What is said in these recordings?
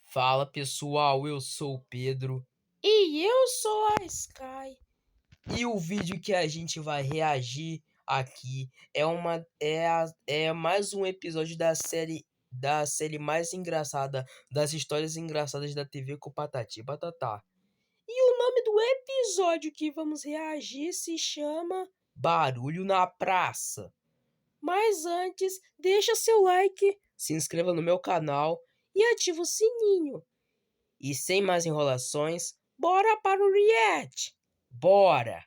Fala pessoal, eu sou o Pedro E eu sou a Sky. e o vídeo que a gente vai reagir aqui é mais um episódio da série mais engraçada das histórias engraçadas da TV com Patati e Patatá. E o nome do episódio que vamos reagir se chama Barulho na Praça. Mas antes, deixa seu like Se inscreva no meu canal e ativa o sininho. e sem mais enrolações, Bora para o react. bora!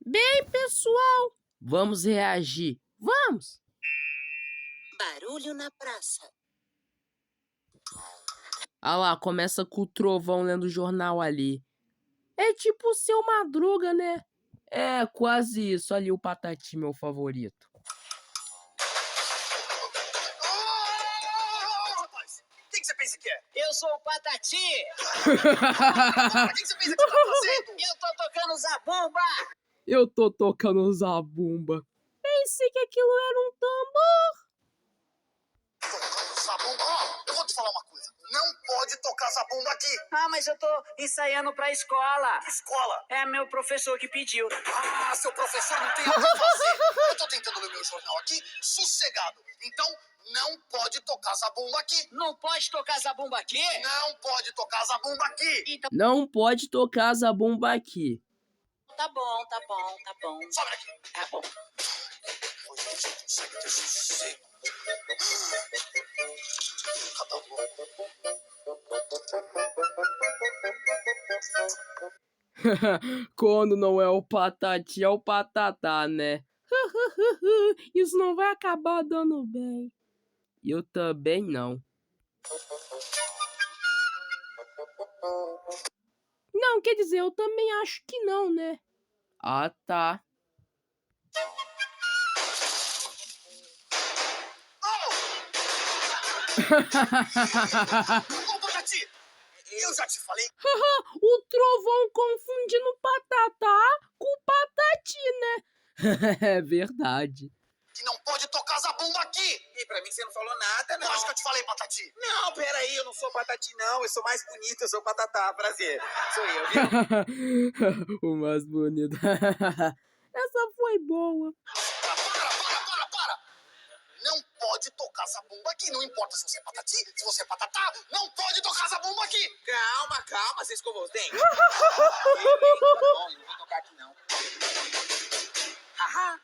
Bem, pessoal, Vamos reagir. vamos. Barulho na praça. Ah lá, começa com o trovão lendo o jornal ali. É tipo o Seu Madruga, né? É, quase isso. Ali o Patati, meu favorito. Rapaz, quem que você pensa que é? Eu sou o Patati. Quem que você pensa que tá fazendo? Eu tô tocando zabumba. Eu tô tocando zabumba. Pensei que aquilo era um tambor. Zabumba? Ó, eu vou te falar uma coisa. Não pode tocar zabumba aqui. Ah, mas eu tô ensaiando pra escola. Que escola? É meu professor que pediu. Ah, seu professor não tem o que fazer. Eu tô tentando ler meu jornal aqui, sossegado. Então, não pode tocar zabumba aqui. Não pode tocar zabumba aqui? Não pode tocar zabumba aqui. Então, Não pode tocar zabumba aqui. tá bom, tá bom, tá bom. Sobe daqui. Tá bom. Hoje você consegue ter sossego. Cada louco. Quando não é o Patati, é o Patatá, né? Isso não vai acabar dando bem. Eu também não. Não, quer dizer, eu também acho que não, né? Ah, tá. Ô, Patati, eu já te falei. O trovão confundindo Patatá com Patati, né? É verdade. Que não pode tocar zabumba aqui. E pra mim você não falou nada, não. Eu acho que eu te falei, Patati. Não, peraí, eu não sou Patati, não. Eu sou mais bonito, eu sou Patatá. Prazer. Sou eu, viu? O mais bonito. Essa foi boa. Para! Não pode tocar zabumba aqui. Não importa se você é Patati, se você é Patatá. Não pode tocar zabumba aqui. Calma, você escovou os dentes? Tá bom, eu não vou tocar aqui, não. Haha.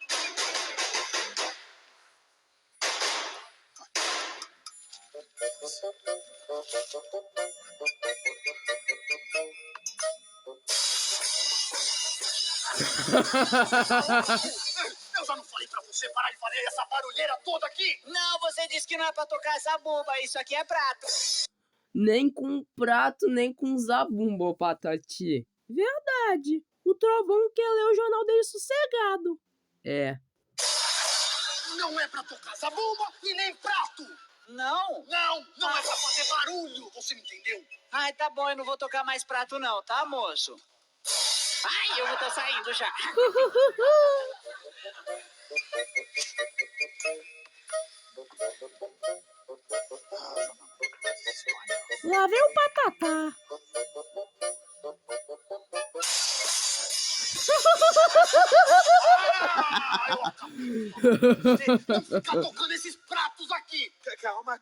Eu já não falei pra você parar de fazer essa barulheira toda aqui. Não, você disse que não é pra tocar zabumba. Isso aqui é prato. Nem com prato, nem com zabumba, ô Patati. Verdade. O trovão quer ler o jornal dele sossegado. É. Não é pra tocar zabumba e nem prato. Não? Não é pra fazer barulho. Você me entendeu? Ai, tá bom, eu não vou tocar mais prato não, tá, moço? Ai, eu tô saindo já. Lá vem o Patatá. Eu acabei. Você não ficar tocando esses pratos aqui. Calma.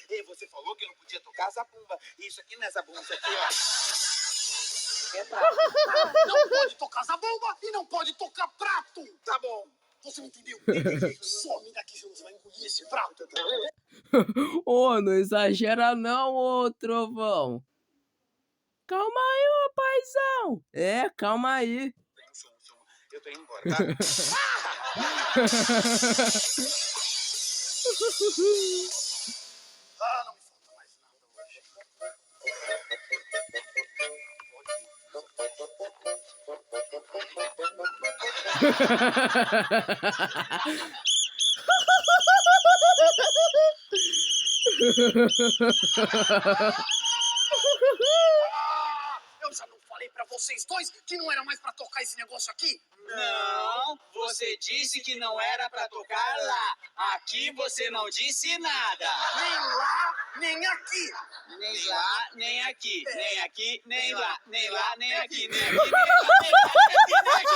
Ei, você falou que eu não podia tocar zabumba. Isso aqui não é zabumba, isso aqui, ó. É prato. Não pode tocar zabumba e não pode tocar prato. Tá bom. Você me entendeu? Some daqui, senão você vai engolir esse prato. Ô, não exagera não, ô trovão. Calma aí, ô paizão. É, calma aí. Eu tô indo embora, tá? Ah, não me falta mais nada hoje. Eu já não falei pra vocês dois que não era mais pra tocar esse negócio aqui? Não, você disse que não era pra tocar lá. Aqui você não disse nada. Nem lá, nem aqui. Nem lá, nem aqui. Nem aqui, nem lá. Nem lá, nem aqui. Nem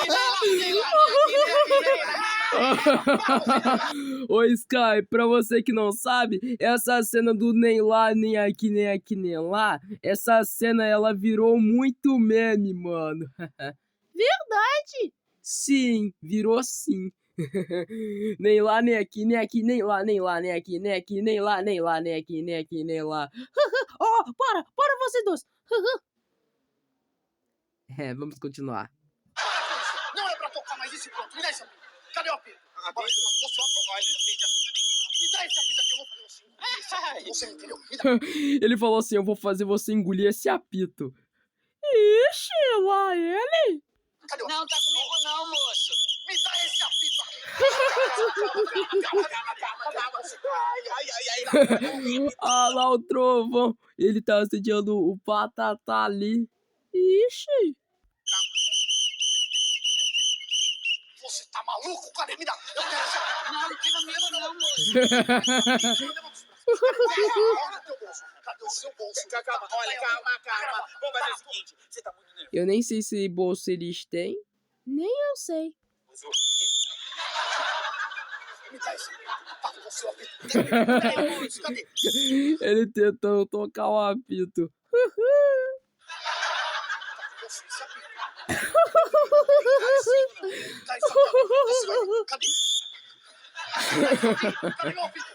aqui, nem lá. Ô Sky, pra você que não sabe, essa cena do nem lá, nem aqui, nem aqui, nem lá, essa cena ela virou muito meme, mano. Verdade! Sim, virou sim. Nem lá, nem aqui, nem aqui, nem lá, nem lá, nem aqui, nem aqui, nem lá, nem lá, nem aqui, nem aqui, nem lá. Ó, para vocês dois. Vamos continuar. Não é pra tocar mais esse pronto. Me dá esse apito. Cadê o apito? Bora, você, olha, não tem de apito nenhum. Me dá esse apito aqui, eu vou fazer você engolir. Você entendeu? Me dá. Ele falou assim, eu vou fazer você engolir esse apito. Ixi, lá ele. Cadê o apito? Não tá comigo não, moço. Me dá esse apito aqui. Calma. Ai. Ah lá o trovão. Ele tá assediando o Patatá ali. Ixi. Você tá maluco? Cadê? Me dá. Eu quero esse apito. Não, não tenho medo não, moço. Cadê o seu bolso? Calma, olha, calma. Vamos fazer o seguinte, você tá muito nervoso. Eu nem sei se bolsa eles têm. Nem eu sei. Me dá esse apito. Tá com o seu apito. Cadê? Ele tentando tocar o apito. Você, esse apito. Dá esse apito. Cadê? Cadê meu apito?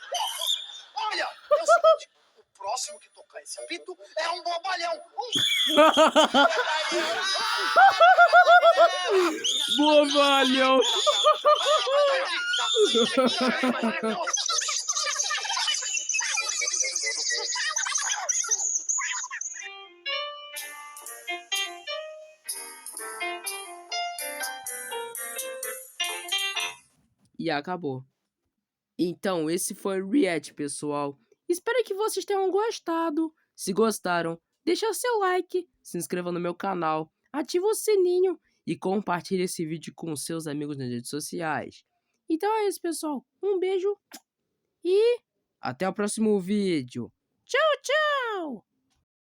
Olha, é o seguinte. O próximo que tocar esse apito é um bobalhão. Bobalhão. E acabou. Então, esse foi o react, pessoal. Espero que vocês tenham gostado. Se gostaram, deixa seu like, se inscreva no meu canal, ativa o sininho e compartilhe esse vídeo com seus amigos nas redes sociais. Então é isso, pessoal. Um beijo e até o próximo vídeo. Tchau, tchau!